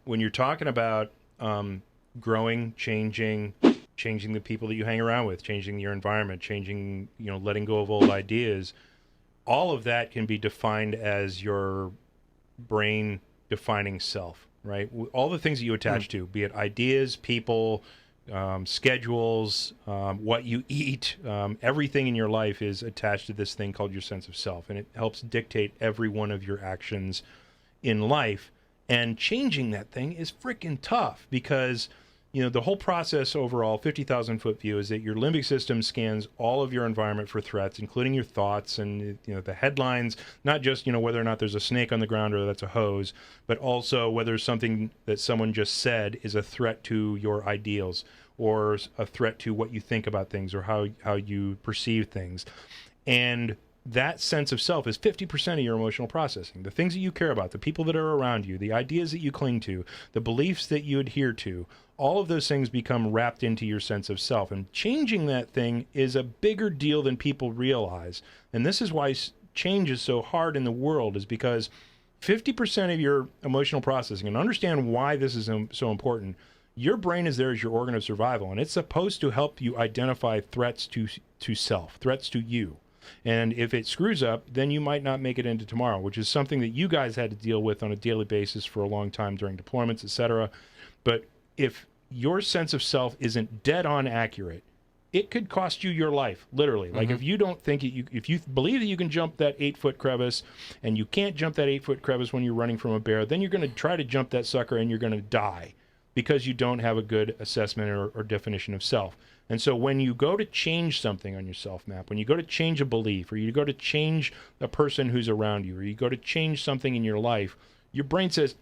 when you're talking about growing, changing the people that you hang around with, changing your environment, changing, letting go of old ideas, all of that can be defined as your brain defining self, right? All the things that you attach to, be it ideas, people, schedules, what you eat, everything in your life is attached to this thing called your sense of self, and it helps dictate every one of your actions in life. And changing that thing is freaking tough because the whole process overall, 50,000-foot view, is that your limbic system scans all of your environment for threats, including your thoughts and the headlines, not just whether or not there's a snake on the ground or that's a hose, but also whether something that someone just said is a threat to your ideals or a threat to what you think about things or how you perceive things. And that sense of self is 50% of your emotional processing. The things that you care about, the people that are around you, the ideas that you cling to, the beliefs that you adhere to, all of those things become wrapped into your sense of self. And changing that thing is a bigger deal than people realize. And this is why change is so hard in the world, is because 50% of your emotional processing, and understand why this is so important, your brain is there as your organ of survival, and it's supposed to help you identify threats to self, threats to you. And if it screws up, then you might not make it into tomorrow, which is something that you guys had to deal with on a daily basis for a long time during deployments, etc. But if your sense of self isn't dead on accurate, it could cost you your life, literally. Like if you don't think if you believe that you can jump that 8-foot crevice and you can't jump that 8-foot crevice when you're running from a bear, then you're going to try to jump that sucker and you're going to die because you don't have a good assessment or definition of self. And so when you go to change something on your self map, when you go to change a belief, or you go to change a person who's around you, or you go to change something in your life, your brain says,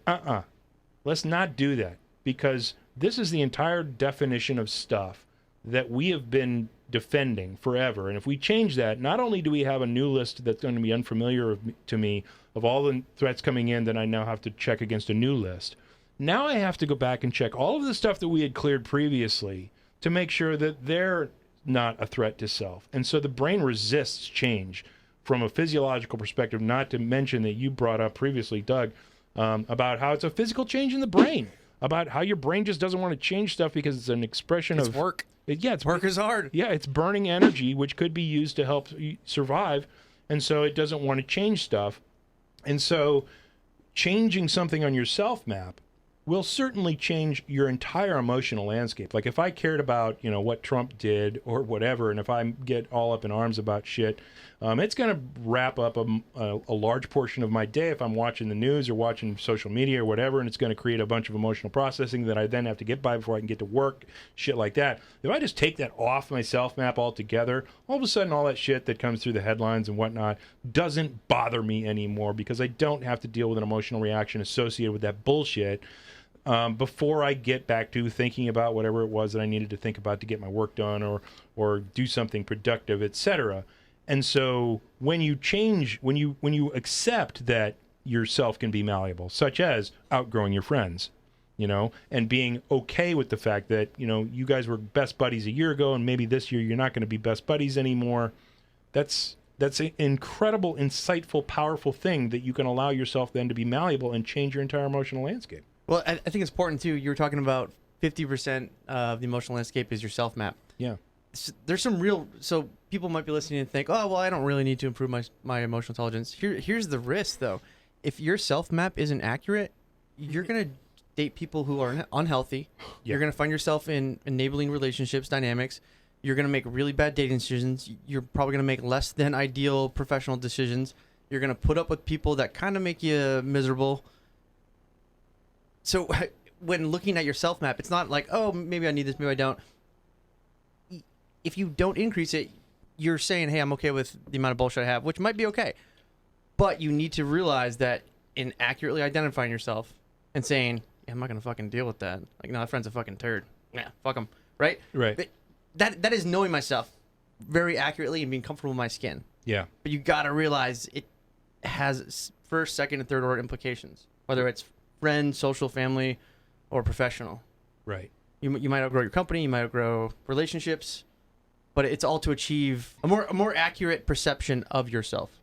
let's not do that, because this is the entire definition of stuff that we have been defending forever. And if we change that, not only do we have a new list that's going to be unfamiliar to me of all the threats coming in that I now have to check against a new list, now I have to go back and check all of the stuff that we had cleared previously to make sure that they're not a threat to self. And so the brain resists change from a physiological perspective, not to mention that you brought up previously, Doug, about how it's a physical change in the brain, about how your brain just doesn't want to change stuff because it's an expression of work. Work is hard. Yeah, it's burning energy, which could be used to help you survive. And so it doesn't want to change stuff. And so changing something on your self map will certainly change your entire emotional landscape. Like if I cared about, what Trump did or whatever, and if I get all up in arms about shit, it's going to wrap up a large portion of my day if I'm watching the news or watching social media or whatever, and it's going to create a bunch of emotional processing that I then have to get by before I can get to work, shit like that. If I just take that off my self map altogether, all of a sudden all that shit that comes through the headlines and whatnot doesn't bother me anymore, because I don't have to deal with an emotional reaction associated with that bullshit before I get back to thinking about whatever it was that I needed to think about to get my work done or do something productive, etc. And so when you change, when you accept that yourself can be malleable, such as outgrowing your friends, and being okay with the fact that, you guys were best buddies a year ago and maybe this year you're not going to be best buddies anymore, that's an incredible, insightful, powerful thing that you can allow yourself then to be malleable and change your entire emotional landscape. Well, I think it's important, too. You were talking about 50% of the emotional landscape is your self-map. Yeah. There's some real... So people might be listening and think, oh, well, I don't really need to improve my emotional intelligence. Here's the risk, though. If your self-map isn't accurate, you're going to date people who are unhealthy. Yeah. You're going to find yourself in enabling relationships, dynamics. You're going to make really bad dating decisions. You're probably going to make less than ideal professional decisions. You're going to put up with people that kind of make you miserable. So when looking at your self map, it's not like, oh, maybe I need this, maybe I don't. If you don't increase it, you're saying, hey, I'm okay with the amount of bullshit I have, which might be okay. But you need to realize that in accurately identifying yourself and saying, yeah, I'm not going to fucking deal with that. Like, no, that friend's a fucking turd. Yeah, fuck him. Right? Right. That is knowing myself very accurately and being comfortable with my skin. Yeah. But you got to realize it has first, second, and third order implications, whether it's friend, social, family, or professional. Right. You might outgrow your company, you might outgrow relationships, but it's all to achieve a more accurate perception of yourself.